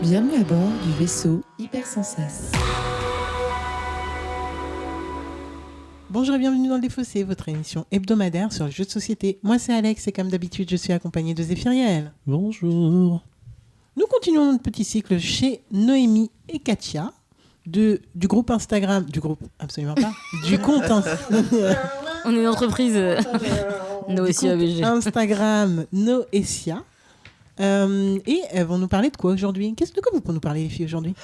Bienvenue à bord du vaisseau Hypersensas. Bonjour et bienvenue dans le Défaussé, votre émission hebdomadaire sur les jeux de société. Moi c'est Alex et comme d'habitude je suis accompagné de Zéphiriel. Bonjour. Nous continuons notre petit cycle chez Noémie et Katia du groupe Instagram, du groupe absolument pas, du compte On est une entreprise Noétia BG. Instagram Noétia. Et elles vont nous parler de quoi aujourd'hui ? De quoi vous pouvez nous parler les filles aujourd'hui ?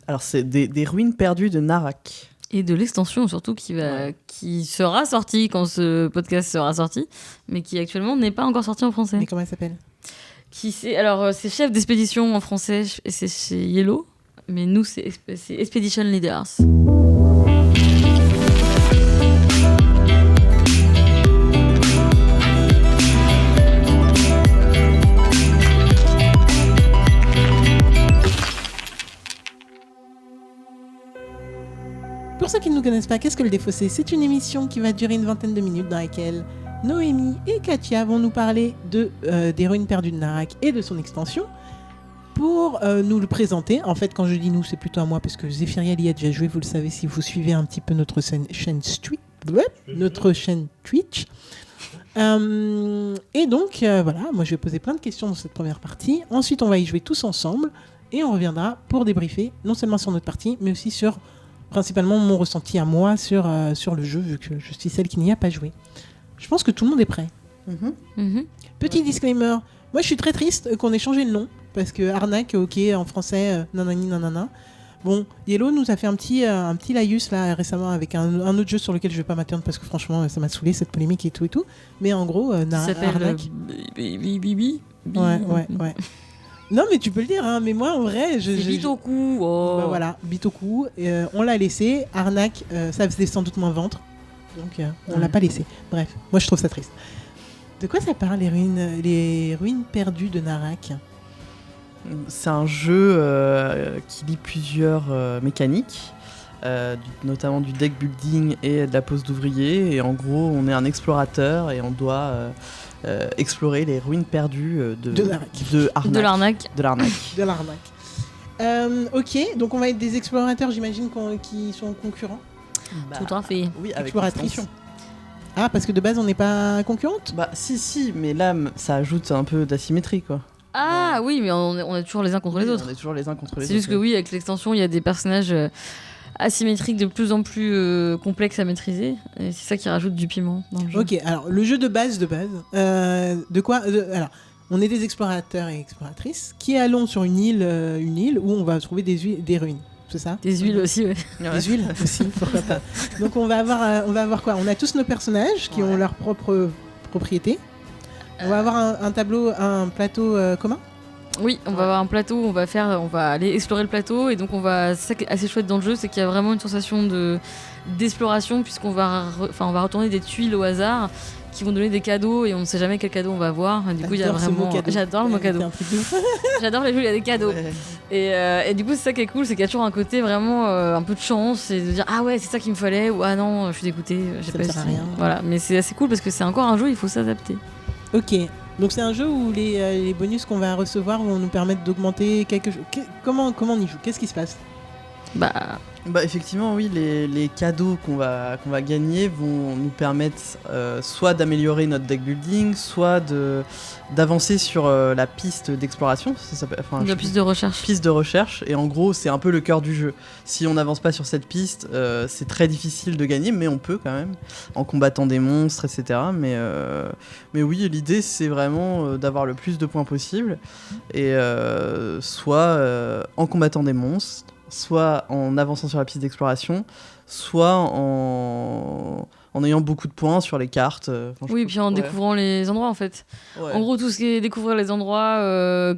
Alors c'est des ruines perdues de Narak. Et de l'extension surtout qui sera sortie quand ce podcast sera sorti, mais qui actuellement n'est pas encore sorti en français. Mais comment elle s'appelle ? Alors c'est chef d'expédition en français et c'est chez Yellow, mais nous c'est Expedition Leaders. Pour ceux qui ne nous connaissent pas, qu'est-ce que le Défaussé ? C'est une émission qui va durer une vingtaine de minutes dans laquelle Noémie et Katia vont nous parler des ruines perdues de Narak et de son extension pour nous le présenter. En fait, quand je dis nous, c'est plutôt à moi parce que Zéphiriel y a déjà joué, vous le savez si vous suivez un petit peu notre chaîne Twitch. Et donc, voilà, moi je vais poser plein de questions dans cette première partie. Ensuite, on va y jouer tous ensemble et on reviendra pour débriefer non seulement sur notre partie, mais aussi sur principalement mon ressenti à moi sur le jeu, vu que je suis celle qui n'y a pas joué. Je pense que tout le monde est prêt. Petit disclaimer, moi je suis très triste qu'on ait changé le nom, parce que Arnaque, ok, en français, nanani nanana. Bon, Yellow nous a fait un petit laïus là récemment avec un autre jeu sur lequel je vais pas m'atteindre parce que franchement ça m'a saoulé cette polémique et tout. Mais en gros, Ça s'appelle Arnaque. Bibi. Ouais. Non mais tu peux le dire, hein, mais moi en vrai... C'est Bitoku. Oh. Bah voilà, Bitoku, on l'a laissé. Arnaque, ça faisait sans doute moins ventre. Donc on l'a pas laissé. Bref, moi je trouve ça triste. De quoi ça parle les ruines perdues de Narak ? C'est un jeu qui lie plusieurs mécaniques, notamment du deck building et de la pose d'ouvrier. Et en gros, on est un explorateur et on doit explorer les ruines perdues de Arnaque. De l'arnaque. Ok, donc on va être des explorateurs, j'imagine, qui sont concurrents. Tout à fait. Oui, avec Exploratrice. l'extension. Ah, parce que de base on n'est pas concurrentes ? Bah si, mais là, ça ajoute un peu d'asymétrie, quoi. Ah oui, mais on est toujours les uns contre les autres. On est toujours les uns contre les autres. C'est juste que oui, avec l'extension, il y a des personnages asymétriques de plus en plus complexes à maîtriser. Et c'est ça qui rajoute du piment dans le jeu. Ok, alors le jeu de base. Alors, on est des explorateurs et exploratrices qui allons sur une île où on va trouver des ruines. C'est ça ? Des huiles aussi, ouais. Des huiles aussi, pourquoi pas. Donc on va avoir quoi ? On a tous nos personnages qui ont leur propre propriété. On va avoir un plateau commun ? Oui, on va avoir un plateau, on va aller explorer le plateau et donc c'est ça qui est assez chouette dans le jeu, c'est qu'il y a vraiment une sensation d'exploration puisqu'on va retourner des tuiles au hasard qui vont donner des cadeaux et on ne sait jamais quel cadeau on va avoir. Et du coup, il y a vraiment... J'adore le mot cadeau. J'adore les jeux où il y a des cadeaux. Ouais. Et du coup, c'est ça qui est cool, c'est qu'il y a toujours un côté vraiment un peu de chance et de dire ah ouais, c'est ça qu'il me fallait ou ah non, je suis dégoûtée, j'ai ça pas ne sert à rien. Voilà, mais c'est assez cool parce que c'est encore un jeu, il faut s'adapter. Ok, donc c'est un jeu où les bonus qu'on va recevoir vont nous permettre d'augmenter quelque chose. Comment on y joue ? Qu'est-ce qui se passe ? Bah effectivement oui, les cadeaux qu'on va gagner vont nous permettre soit d'améliorer notre deck building, soit d'avancer sur la piste d'exploration, La piste de recherche. Piste de recherche, et en gros c'est un peu le cœur du jeu. Si on n'avance pas sur cette piste, c'est très difficile de gagner, mais on peut quand même, en combattant des monstres, etc. Mais oui, l'idée c'est vraiment d'avoir le plus de points possible, et soit en combattant des monstres, soit en avançant sur la piste d'exploration, soit en ayant beaucoup de points sur les cartes. Oui, puis en découvrant les endroits en fait. Ouais. En gros, tout ce qui est découvrir les endroits,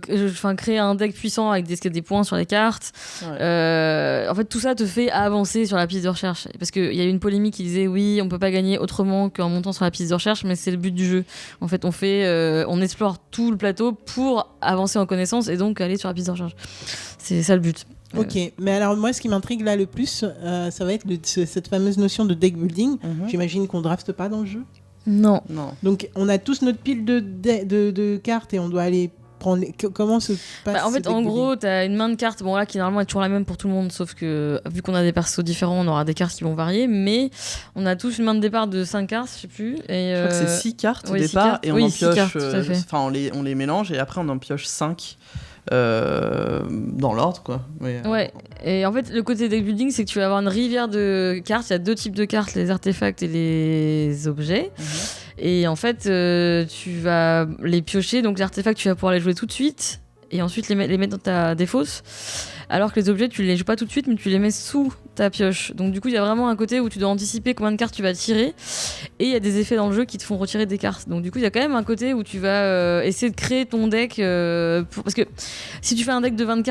créer un deck puissant avec des points sur les cartes. Ouais. En fait, tout ça te fait avancer sur la piste de recherche. Parce qu'il y a eu une polémique qui disait oui, on peut pas gagner autrement qu'en montant sur la piste de recherche, mais c'est le but du jeu. En fait, on explore tout le plateau pour avancer en connaissance et donc aller sur la piste de recherche. C'est ça le but. Ok, mais alors moi ce qui m'intrigue là le plus, ça va être cette fameuse notion de deck building. J'imagine qu'on drafte pas dans le jeu. Non. Donc on a tous notre pile de cartes et on doit aller comment se passe En ce fait, deck en building? gros, t'as une main de cartes, bon là, qui normalement est toujours la même pour tout le monde, sauf que vu qu'on a des persos différents, on aura des cartes qui vont varier, mais on a tous une main de départ de 5 cartes, je sais plus. Et, Je crois que c'est 6 cartes au oui, 6 départ cartes. et on Oui, en 6 pioche. cartes, tout à fait. Enfin, on les mélange et après on en pioche 5 dans l'ordre, quoi. Mais, Ouais, et en fait, le côté deck building, c'est que tu vas avoir une rivière de cartes. Il y a 2 types de cartes, les artefacts et les objets. Et en fait, tu vas les piocher. Donc, les artefacts, tu vas pouvoir les jouer tout de suite. Et ensuite, les mettre dans ta défausse. Alors que les objets, tu les joues pas tout de suite, mais tu les mets sous ta pioche. Donc, du coup, il y a vraiment un côté où tu dois anticiper combien de cartes tu vas tirer. Et il y a des effets dans le jeu qui te font retirer des cartes. Donc, du coup, il y a quand même un côté où tu vas essayer de créer ton deck. Parce que si tu fais un deck de 20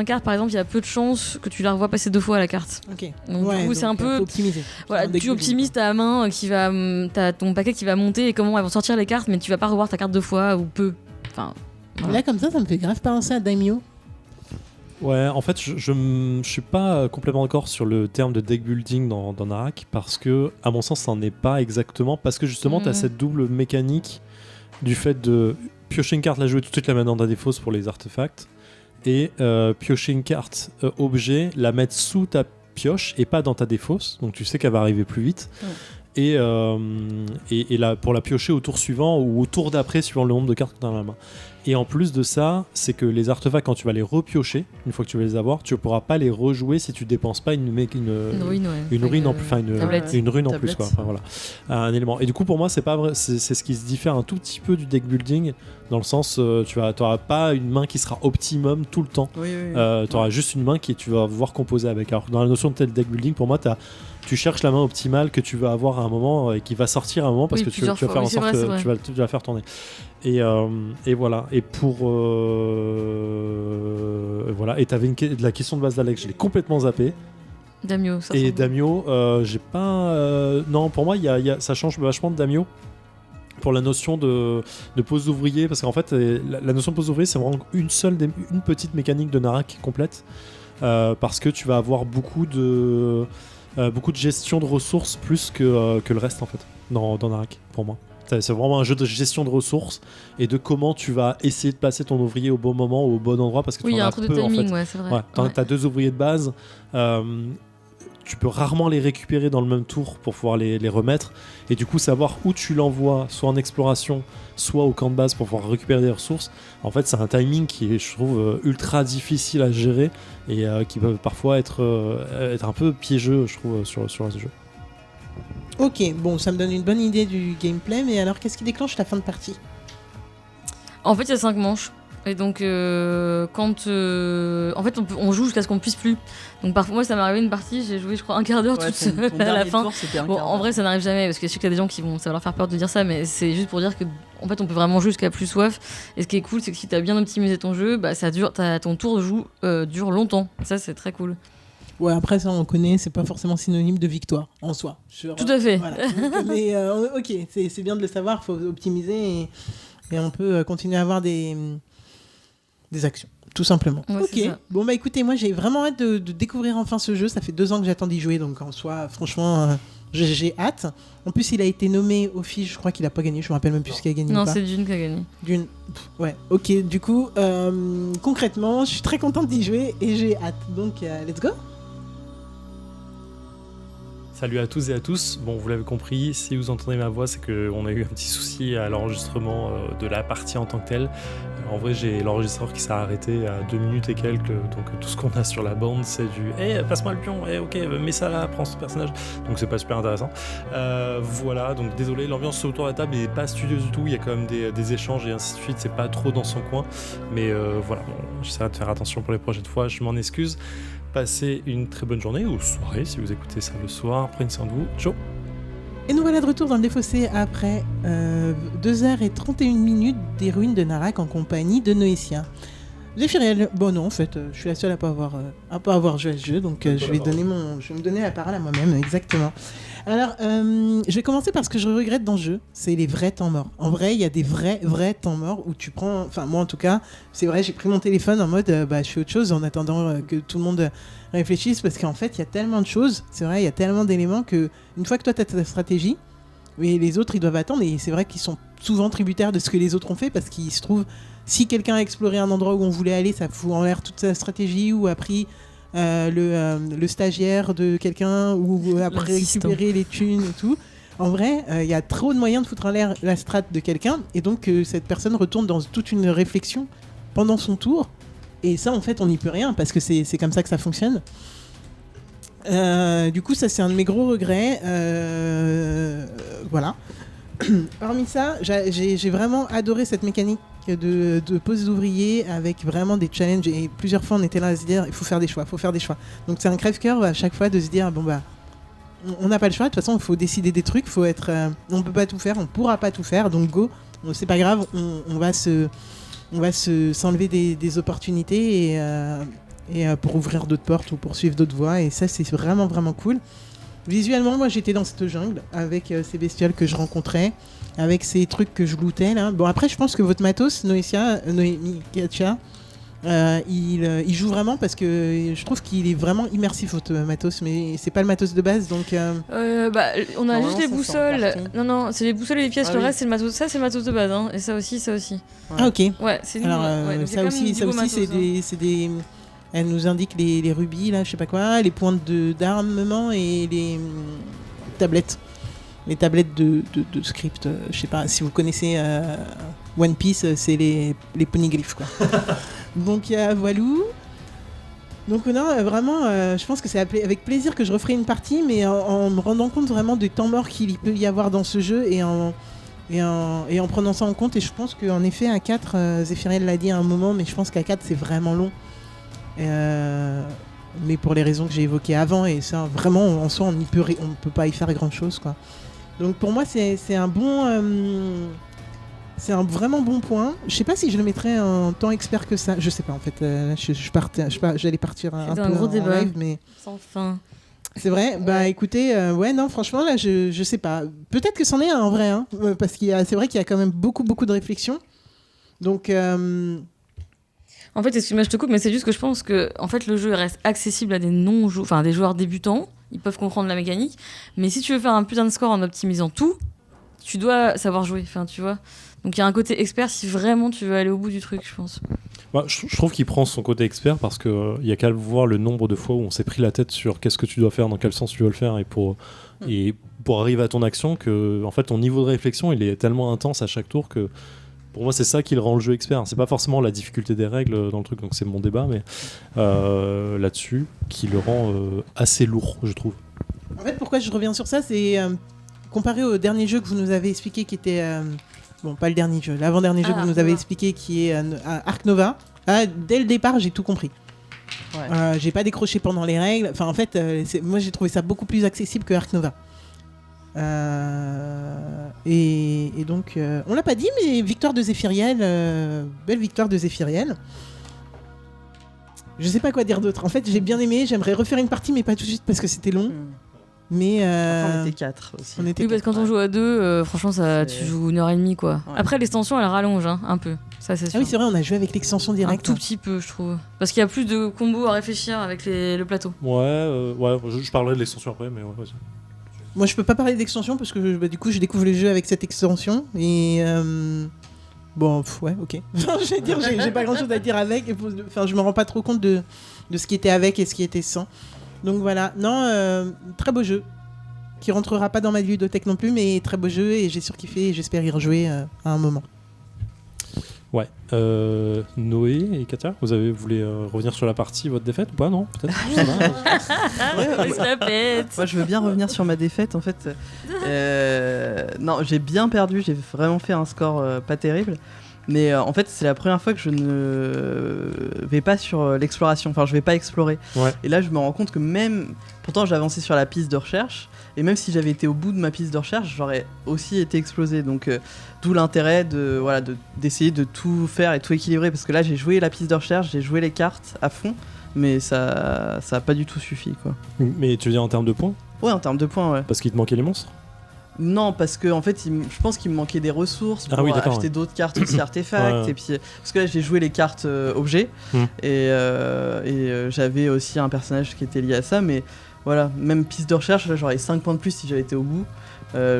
cartes, par exemple, il y a peu de chances que tu la revois passer 2 fois à la carte. Ok. Donc, du coup, c'est un peu. Faut optimiser. Voilà, Un deck tu building, optimises ta main t'as ton paquet qui va monter et comment elles vont sortir les cartes, mais tu vas pas revoir ta carte 2 fois ou peu. Enfin, voilà. Là, comme ça me fait grave penser à Daimyo. Ouais, en fait, je suis pas complètement d'accord sur le terme de deck building dans Narak, parce que, à mon sens, ça n'en est pas exactement, parce que justement, tu as cette double mécanique du fait de piocher une carte, la jouer tout de suite, la mettre dans ta défausse pour les artefacts, et piocher une carte objet, la mettre sous ta pioche et pas dans ta défausse, donc tu sais qu'elle va arriver plus vite. Et là, pour la piocher au tour suivant ou au tour d'après, suivant le nombre de cartes que tu as dans la main. Et en plus de ça, c'est que les artefacts, quand tu vas les repiocher, une fois que tu vas les avoir, tu ne pourras pas les rejouer si tu dépenses pas une ruine, ouais. une rune en plus, enfin tablette. une rune en plus, Tablette. quoi. Enfin, voilà, un élément. Et du coup, pour moi, c'est pas vrai. C'est ce qui se diffère un tout petit peu du deck building, dans le sens, tu n'auras pas une main qui sera optimum tout le temps. Oui, oui, oui. Tu auras juste une main qui tu vas voir composer avec. Alors dans la notion de deck building, pour moi, tu cherches la main optimale que tu veux avoir à un moment et qui va sortir à un moment parce Oui, que tu vas plusieurs faire en fois. Oui, sorte c'est vrai, que tu vas faire tourner. Et voilà. Et pour voilà. Et t'avais de la question de base d'Alex, je l'ai complètement zappé. Daimyo, ça Et ressemble. Daimyo, j'ai pas. Non, pour moi, ça change vachement de Daimyo. Pour la notion de pose d'ouvrier, parce qu'en fait, la notion de pose d'ouvrier, c'est vraiment une petite mécanique de Narak complète, parce que tu vas avoir beaucoup de gestion de ressources plus que le reste en fait dans Narak pour moi. C'est vraiment un jeu de gestion de ressources et de comment tu vas essayer de placer ton ouvrier au bon moment, au bon endroit, parce que Oui, tu il y en a un as truc peu de en timing, fait. ouais, c'est vrai. Ouais, t'as 2 ouvriers de base. Tu peux rarement les récupérer dans le même tour pour pouvoir les remettre, et du coup savoir où tu l'envoies, soit en exploration, soit au camp de base pour pouvoir récupérer des ressources. En fait, c'est un timing qui est, je trouve, ultra difficile à gérer et qui peut parfois être un peu piégeux, je trouve, sur ce jeu. Ok, bon, ça me donne une bonne idée du gameplay, mais alors qu'est-ce qui déclenche la fin de partie? En fait, il y a 5 manches. Et donc, quand. En fait, on joue jusqu'à ce qu'on puisse plus. Donc, parfois, moi, ça m'est arrivé une partie, j'ai joué, je crois, un quart d'heure Ouais, toute seule ton à la dernier fin. tour, c'était un Bon, quart en d'heure. vrai, ça n'arrive jamais, parce que je sais qu'il y a des gens ça va leur faire peur de dire ça, mais c'est juste pour dire que, en fait, on peut vraiment jouer jusqu'à plus soif. Et ce qui est cool, c'est que si t'as bien optimisé ton jeu, bah, ton tour dure longtemps. Ça, c'est très cool. Ouais, après ça on connaît, c'est pas forcément synonyme de victoire en soi. Tout à fait. Voilà. Mais ok, c'est bien de le savoir, faut optimiser et on peut continuer à avoir des actions, tout simplement. Ouais, ok, c'est ça. bon bah écoutez, moi j'ai vraiment hâte de découvrir enfin ce jeu, ça fait 2 ans que j'attends d'y jouer, donc en soi, franchement, j'ai hâte. En plus, il a été nommé au FIGE, je crois qu'il a pas gagné, je me rappelle même plus ce qu'il a gagné. Non, ou pas. c'est Dune qui a gagné. D'une. Ouais, ok, du coup, concrètement, je suis très contente d'y jouer et j'ai hâte, donc let's go! Salut à tous et à tous. Bon, vous l'avez compris, si vous entendez ma voix, c'est qu'on a eu un petit souci à l'enregistrement de la partie en tant que telle. En vrai, j'ai l'enregistreur qui s'est arrêté à 2 minutes et quelques, donc tout ce qu'on a sur la bande, c'est du « Hey, passe-moi le pion, hey, ok, mets ça là, prends ce personnage ». Donc c'est pas super intéressant. Voilà, donc désolé, l'ambiance autour de la table est pas studieuse du tout, il y a quand même des échanges et ainsi de suite, c'est pas trop dans son coin. Mais voilà, bon, j'essaierai de faire attention pour les prochaines fois, je m'en excuse. Passez une très bonne journée ou soirée si vous écoutez ça le soir. Prenez soin de vous. Ciao. Et nous voilà de retour dans le Défaussé après 2h31 des ruines de Narak en compagnie de Noétia. Zéphiriel, bon non en fait, je suis la seule à pas avoir joué à ce jeu, donc je vais me donner la parole à moi-même, exactement. Alors, je vais commencer par ce que je regrette dans le jeu, c'est les vrais temps morts. En vrai, il y a des vrais temps morts où tu prends, enfin moi en tout cas, c'est vrai, j'ai pris mon téléphone en mode, je fais autre chose en attendant que tout le monde réfléchisse, parce qu'en fait, il y a tellement de choses, c'est vrai, il y a tellement d'éléments que une fois que toi tu as ta stratégie, mais les autres ils doivent attendre, et c'est vrai qu'ils sont souvent tributaires de ce que les autres ont fait, parce qu'ils se trouvent si quelqu'un a exploré un endroit où on voulait aller, ça fout en l'air toute sa stratégie, ou a pris le stagiaire de quelqu'un, ou après L'assistant. récupérer les thunes et tout. En vrai, il y a trop de moyens de foutre en l'air la strat de quelqu'un, et donc cette personne retourne dans toute une réflexion pendant son tour. Et ça, en fait, on n'y peut rien, parce que c'est comme ça que ça fonctionne. Du coup, ça, c'est un de mes gros regrets. Voilà. Hormis ça, j'ai vraiment adoré cette mécanique de pose d'ouvrier avec vraiment des challenges. Et plusieurs fois, on était là à se dire, il faut faire des choix, Donc, c'est un crève-cœur à chaque fois de se dire, bon, bah, on n'a pas le choix. De toute façon, il faut décider des trucs. Faut être, on peut pas tout faire, on pourra pas tout faire. Donc, go. C'est pas grave, on va s'enlever des opportunités et pour ouvrir d'autres portes ou pour suivre d'autres voies. Et ça, c'est vraiment, vraiment cool. Visuellement, moi, j'étais dans cette jungle avec ces bestioles que je rencontrais, avec ces trucs que je lootais là. Bon, après, je pense que votre matos, Noémie Katia, il joue vraiment, parce que je trouve qu'il est vraiment immersif, votre matos, mais c'est pas le matos de base, donc... On a Normalement, juste les ça, c'est en boussoles. carton. Non, c'est les boussoles et les pièces. Ah le oui. reste, c'est le matos. Ça, c'est le matos de base. Hein. Et ça aussi. Ah, ok. Ouais, c'est Alors, ouais, donc ça c'est aussi, comme du beau c'est matos, hein. des... Elle nous indique les rubis, là, je sais pas quoi, les points d'armement et les tablettes. Les tablettes de script, je sais pas, si vous connaissez One Piece, c'est les ponyglyphes, quoi. Donc, voilou. Donc, non, vraiment, je pense que c'est avec plaisir que je referai une partie, mais en me rendant compte vraiment des temps morts qu'il peut y avoir dans ce jeu et en prenant ça en compte. Et je pense qu'en effet, à 4, Zéphiriel l'a dit à un moment, mais je pense qu'à 4, c'est vraiment long. Mais pour les raisons que j'ai évoquées avant, et ça, vraiment, en soi, on peut pas y faire grand chose, quoi. Donc pour moi, c'est un bon. C'est un vraiment bon point. Je sais pas si je le mettrais en tant expert que ça. Je sais pas, en fait. Là, j'allais partir un peu un gros en débat. live, mais. Sans fin. C'est vrai. Bah écoutez, ouais, non, franchement, là, je sais pas. Peut-être que c'en est un en vrai, hein, parce c'est vrai qu'il y a quand même beaucoup de réflexion. Donc. En fait, excuse-moi, je te coupe, mais c'est juste que je pense que en fait, le jeu reste accessible à des des joueurs débutants. Ils peuvent comprendre la mécanique. Mais si tu veux faire un putain de score en optimisant tout, tu dois savoir jouer. Enfin, tu vois. Donc il y a un côté expert si vraiment tu veux aller au bout du truc, je pense. Bah, je trouve qu'il prend son côté expert parce qu'il y a qu'à voir le nombre de fois où on s'est pris la tête sur qu'est-ce que tu dois faire, dans quel sens tu dois le faire, et pour arriver à ton action, que en fait ton niveau de réflexion il est tellement intense à chaque tour que pour moi c'est ça qui le rend le jeu expert. C'est pas forcément la difficulté des règles dans le truc, donc c'est mon débat, mais là-dessus qui le rend assez lourd, je trouve. En fait, pourquoi je reviens sur ça, c'est comparé au dernier jeu que vous nous avez expliqué, qui était bon, pas le dernier jeu, l'avant-dernier jeu que vous nous avez expliqué, qui est Ark Nova. Dès le départ, j'ai tout compris. Ouais. J'ai pas décroché pendant les règles. Enfin, en fait, moi j'ai trouvé ça beaucoup plus accessible que Ark Nova. Et donc, on l'a pas dit, mais victoire de Zéphiriel, belle victoire de Zéphiriel. Je sais pas quoi dire d'autre. En fait, j'ai bien aimé. J'aimerais refaire une partie, mais pas tout de suite parce que c'était long. Mais Après, on était 4 aussi. on était Oui, parce que quand on joue à deux, franchement, tu joues 1h30, quoi. Ouais. Après, l'extension, elle rallonge un peu. Ça, c'est sûr. Ah oui, c'est vrai, on a joué avec l'extension un directe. tout petit peu, je trouve. Parce qu'il y a plus de combos à réfléchir avec le plateau. Ouais, je parlerai de l'extension après, mais ouais, vas-y. Moi, je peux pas parler d'extension parce que du coup, je découvre le jeu avec cette extension. Et bon, ouais, ok. Je vais dire, j'ai pas grand chose à dire avec. Enfin, je me rends pas trop compte de ce qui était avec et ce qui était sans. Donc voilà. Non, très beau jeu. Qui rentrera pas dans ma ludothèque non plus, mais très beau jeu et j'ai surkiffé et j'espère y rejouer à un moment. Ouais. Noé et Katia, vous voulez revenir sur la partie, votre défaite ou pas? Non, peut-être. Ça va. On se la pète. Moi, je veux bien revenir sur ma défaite. En fait, non, j'ai bien perdu. J'ai vraiment fait un score pas terrible. Mais en fait, c'est la première fois que je ne vais pas sur l'exploration. Enfin, je vais pas explorer. Ouais. Et là, je me rends compte que même... Pourtant, j'ai avancé sur la piste de recherche. Et même si j'avais été au bout de ma piste de recherche, j'aurais aussi été explosé. Donc, d'où l'intérêt d'essayer de tout faire et tout équilibrer. Parce que là, j'ai joué la piste de recherche, j'ai joué les cartes à fond. Mais ça a pas du tout suffi, quoi. Mais tu veux dire en termes de points? Ouais, en termes de points, ouais. Parce qu'il te manquait les monstres? Non, parce que en fait, je pense qu'il me manquait des ressources pour d'accord, acheter d'autres cartes aussi artefacts. Ouais. Et puis, parce que là, j'ai joué les cartes objets et j'avais aussi un personnage qui était lié à ça. Mais Voilà, même piste de recherche, là, j'aurais 5 points de plus si j'avais été au bout.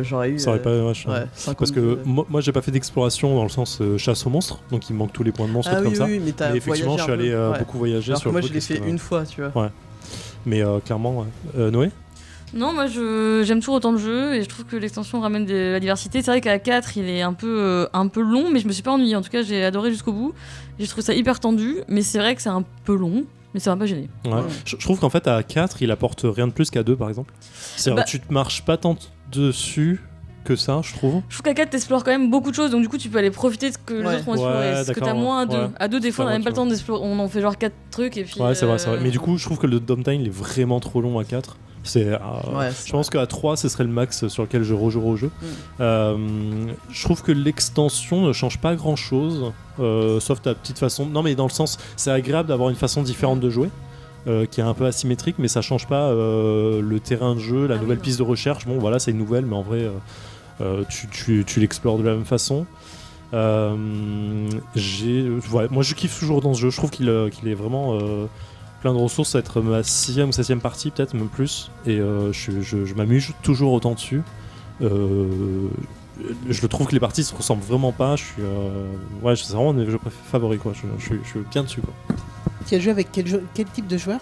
J'aurais eu. Ça aurait pas ouais, 50 parce que moi j'ai pas fait d'exploration dans le sens chasse aux monstres, donc il me manque tous les points de monstres Ah oui, comme ça. oui, mais t'as Mais effectivement, je suis voyagé allé un peu. beaucoup voyager Alors sur que moi, le je truc, l'ai fait parce que, une fois, tu vois. Ouais. Mais clairement, ouais. Noé. Non, moi j'aime toujours autant le jeu et je trouve que l'extension ramène de la diversité. C'est vrai qu'à 4 il est un peu long, mais je me suis pas ennuyée. En tout cas, j'ai adoré jusqu'au bout. J'ai trouvé ça hyper tendu, mais c'est vrai que c'est un peu long, mais ça m'a pas gêné. Ouais. Ouais. Je trouve qu'en fait à 4 il apporte rien de plus qu'à 2 par exemple. C'est-à-dire Bah- tu te marches pas tant dessus que ça, je trouve. Je trouve qu'à 4 t'explores quand même beaucoup de choses, donc du coup tu peux aller profiter de ce que les Ouais. autres ont exploré. Ouais, Ce que t'as d'accord, moins à 2. ouais. À 2, des fois, on a C'est même pas vrai, le temps d'explorer. On en fait genre 4 trucs et puis. Ouais, c'est vrai, c'est vrai. Mais du coup, je trouve que le downtime il est vraiment trop long à 4. C'est, Ouais, c'est je pense qu'à 3, ce serait le max sur lequel je rejouerai au jeu. Je trouve que l'extension ne change pas grand chose, sauf ta petite façon. Non, mais dans le sens, c'est agréable d'avoir une façon différente de jouer. Qui est un peu asymétrique, mais ça change pas le terrain de jeu, la Ah oui, nouvelle non. piste de recherche. Bon, voilà, c'est une nouvelle, mais en vrai, tu l'explores de la même façon. Ouais, moi, je kiffe toujours dans ce jeu. Je trouve qu'il est vraiment plein de ressources. Ça va être ma 6e ou 7e partie, peut-être même plus. Et je m'amuse toujours autant dessus. Je trouve que les parties se ressemblent vraiment pas. Ouais, c'est vraiment un de mes jeux favoris, quoi. Je suis bien dessus, quoi. Tu as joué avec quel type de joueur?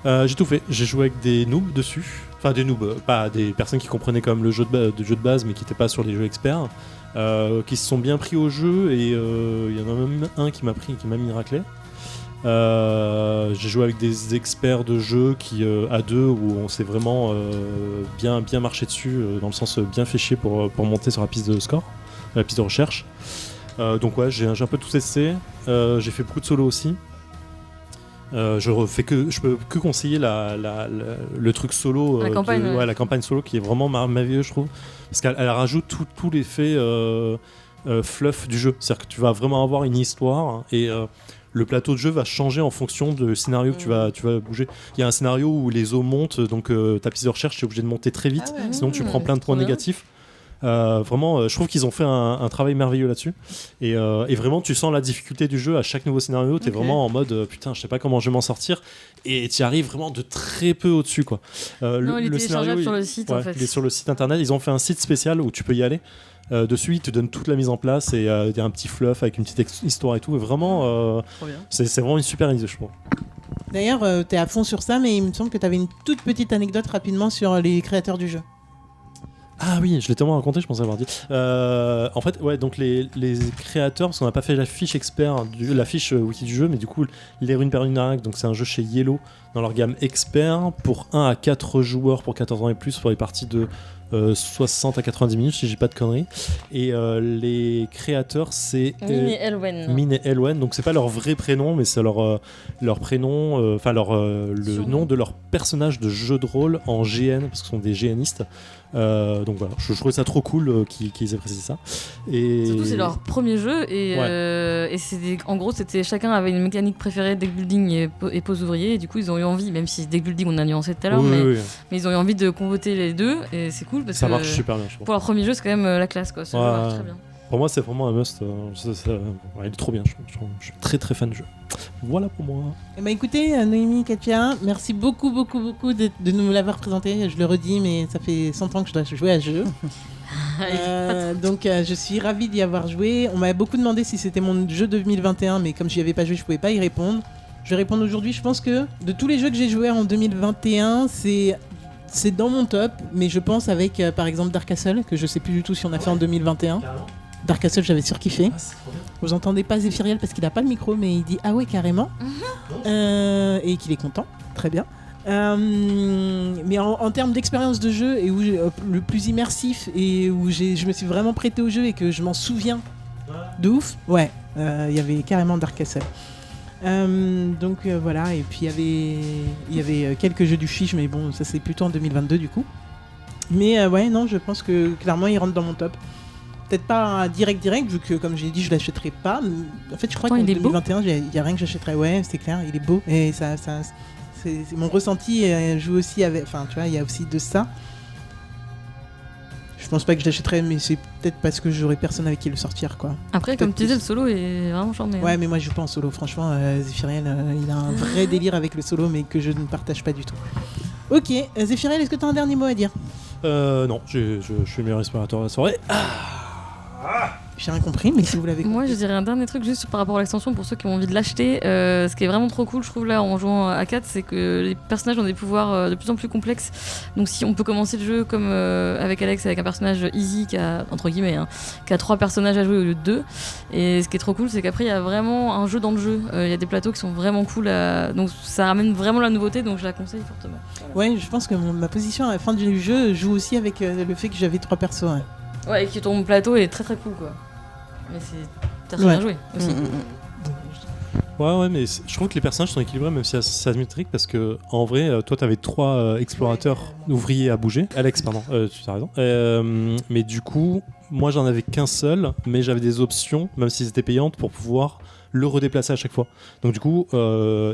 J'ai tout fait. J'ai joué avec des noobs dessus. Enfin, des noobs, pas des personnes qui comprenaient quand même le jeu de base, mais qui n'étaient pas sur les jeux experts. Qui se sont bien pris au jeu. Et il y en a même un qui m'a mis une raclée. J'ai joué avec des experts de jeu qui, à deux, où on s'est vraiment bien marché dessus, dans le sens bien fait chier pour monter sur la piste de score, la piste de recherche. Donc ouais, j'ai un peu tout testé. J'ai fait beaucoup de solo aussi. Je peux que conseiller le truc solo, La campagne, ouais. la campagne solo qui est vraiment merveilleuse, je trouve, parce qu'elle rajoute tout l'effet fluff du jeu. C'est-à-dire que tu vas vraiment avoir une histoire et le plateau de jeu va changer en fonction du scénario que tu vas bouger. Il y a un scénario où les eaux montent, donc ta piste de recherche, tu es obligé de monter très vite, Ah ouais. sinon tu prends plein de Trop points bien. négatifs. Vraiment, je trouve qu'ils ont fait un travail merveilleux là-dessus. Et vraiment, tu sens la difficulté du jeu à chaque nouveau scénario. T'es Ok. vraiment en mode putain, je sais pas comment je vais m'en sortir. Et tu arrives vraiment de très peu au-dessus, quoi. Non, il est téléchargeable scénario, sur le site, en fait. il est sur le site internet. Ils ont fait un site spécial où tu peux y aller. Dessus, ils te donnent toute la mise en place et il y a un petit fluff avec une petite histoire et tout. Et vraiment, Trop bien. c'est vraiment une super idée, je trouve. D'ailleurs, t'es à fond sur ça, mais il me semble que t'avais une toute petite anecdote rapidement sur les créateurs du jeu. Ah oui, je l'ai tellement raconté, je pensais avoir dit. En fait, ouais, donc les créateurs, parce qu'on n'a pas fait la fiche expert, la fiche wiki du jeu, mais du coup, les runes perdues d'Arak, donc c'est un jeu chez Yellow dans leur gamme expert pour 1 à 4 joueurs pour 14 ans et plus pour les parties de 60 à 90 minutes, si j'ai pas de conneries. Et les créateurs, c'est Mine et Elwen. Mine et Elwen, donc c'est pas leur vrai prénom, mais c'est leur prénom, enfin le Surnom. nom de leur personnage de jeu de rôle en GN, parce que ce sont des GNistes. Donc voilà, je trouvais ça trop cool qu'ils aient précisé ça. Et Surtout, c'est leur premier jeu et, et en gros, chacun avait une mécanique préférée, deck building et pose ouvrier. Et du coup, ils ont eu envie, même si deck building on a nuancé tout à l'heure, Oui, mais, oui, oui. mais ils ont eu envie de convoiter les deux et c'est cool parce Ça que marche super bien, je trouve. pour leur premier jeu, c'est quand même la classe, quoi. Ce jeu Ouais. marche très bien. Pour moi, c'est vraiment un must. Il est trop bien, je suis très très fan du jeu. Voilà pour moi. Eh ben écoutez, Noémie, Katia, merci beaucoup de nous l'avoir présenté. Je le redis, mais ça fait 100 ans que je dois jouer à ce jeu. Donc je suis ravie d'y avoir joué. On m'a beaucoup demandé si c'était mon jeu 2021, mais comme j'y avais pas joué, je pouvais pas y répondre. Je vais répondre aujourd'hui. Je pense que de tous les jeux que j'ai joués en 2021, c'est dans mon top, mais je pense avec par exemple Dark Castle, que je sais plus du tout si on a fait en 2021. Dark Castle, j'avais surkiffé. Vous entendez pas Zéphiriel parce qu'il a pas le micro, mais il dit ah ouais carrément. Et qu'il est content, très bien. Mais en termes d'expérience de jeu et où le plus immersif et où je me suis vraiment prêté au jeu et que je m'en souviens de ouf, ouais, il y avait carrément Dark Castle. Donc voilà, et puis il y avait quelques jeux du chiche, mais bon, ça c'est plutôt en 2022 du coup. Mais ouais, non, je pense que clairement il rentre dans mon top. Peut-être pas direct, vu que comme j'ai dit, je l'achèterai pas. En fait, je crois qu'en Pourtant, il est beau. 2021, il y a rien que j'achèterais. Ouais, c'est clair, il est beau. Et ça c'est mon ressenti joue aussi avec. Enfin, tu vois, il y a aussi de ça. Je pense pas que je l'achèterais, mais c'est peut-être parce que j'aurais personne avec qui le sortir, quoi. Après, comme Peut-être tu disais, plus. le solo est vraiment charmé. Ouais, mais moi je joue pas en solo. Franchement, Zéphiriel, il a un vrai délire avec le solo, mais que je ne partage pas du tout. Ok, Zéphirel, est-ce que tu as un dernier mot à dire? Non, je suis le meilleur explorateur de la soirée. J'ai rien compris, mais si vous l'avez compris. Moi, je dirais un dernier truc juste par rapport à l'extension pour ceux qui ont envie de l'acheter. Ce qui est vraiment trop cool, je trouve, là, en jouant à 4, c'est que les personnages ont des pouvoirs de plus en plus complexes. Donc, si on peut commencer le jeu comme avec Alex, avec un personnage easy qui a, entre guillemets, qui a 3 personnages à jouer au lieu de 2. Et ce qui est trop cool, c'est qu'après, il y a vraiment un jeu dans le jeu. Il y a des plateaux qui sont vraiment cool. Donc, ça ramène vraiment la nouveauté, donc je la conseille fortement. Voilà. Ouais, je pense que ma position à la fin du jeu joue aussi avec le fait que j'avais 3 persos. Ouais. Ouais, et que ton plateau est très très cool, quoi. Mais t'as très bien joué aussi. Ouais, mais je trouve que les personnages sont équilibrés, même si c'est asymétrique, parce que en vrai, toi, t'avais 3 explorateurs ouvriers à bouger. Alex, pardon, tu as raison. Mais du coup, moi, j'en avais qu'un seul, mais j'avais des options, même si c'était payantes, pour pouvoir le redéplacer à chaque fois. Donc du coup,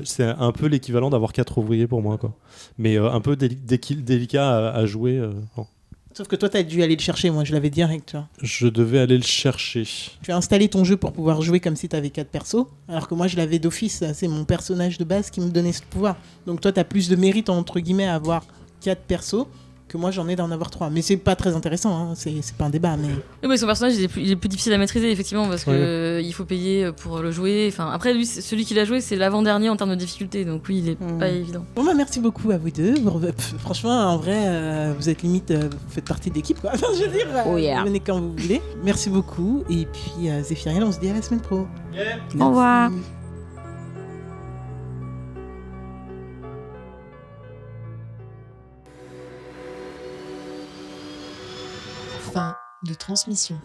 c'est un peu l'équivalent d'avoir 4 ouvriers pour moi, quoi. Mais un peu délicat à jouer. Bon. Sauf que toi, t'as dû aller le chercher, moi je l'avais direct, tu vois. Je devais aller le chercher. Tu as installé ton jeu pour pouvoir jouer comme si t'avais 4 persos, alors que moi je l'avais d'office, c'est mon personnage de base qui me donnait ce pouvoir. Donc toi, t'as plus de mérite, entre guillemets, à avoir 4 persos que moi j'en ai d'en avoir 3. Mais c'est pas très intéressant, hein. C'est pas un débat. Mais... Oui, mais son personnage il est plus difficile à maîtriser, effectivement, parce que il faut payer pour le jouer. Enfin, après, lui, celui qui l'a joué, c'est l'avant-dernier en termes de difficulté, donc oui, il est pas évident. Bon, bah merci beaucoup à vous deux. Franchement, en vrai, vous êtes limite, vous faites partie de l'équipe, quoi. Enfin, je veux dire, vous venez quand vous voulez. Merci beaucoup. Et puis, Zéphiriel, on se dit à la semaine pro. Yeah. Au revoir. Fin de transmission.